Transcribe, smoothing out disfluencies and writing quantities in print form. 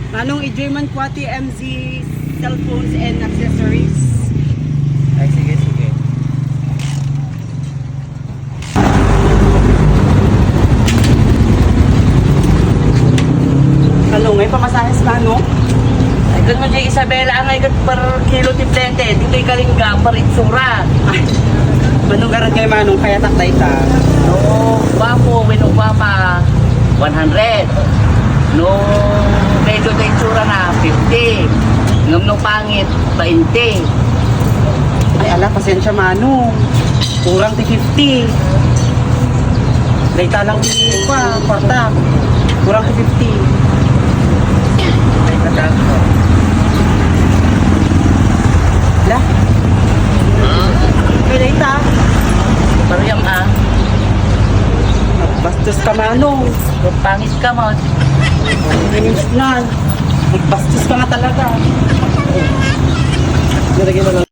Manong i-German Quati MZ cellphones and accessories. Ay, sige, sige. Ano, may pamasahes ka, no? Ay, kung mo dyan Isabela, ang ay per kilo tiplete. Dito yung kalingga, per itsura. Ay, manong garan kay Manong, kaya taktay ta. No, guwapo, winugwapa, 100. No, medyo na itsura na, 50. Ngam no pangit, 20. Ay, ala, pasensya Manong. Kurang ti 50. Dayta lang ti pa, kwarta. Kurang ti 50. Ay, katako. Ala? Kaya dayta. Pero yung Bastos ka Manong. pangit ka mo. Ganyan na. Magbastos ka nga talaga. Nilagay mo lang.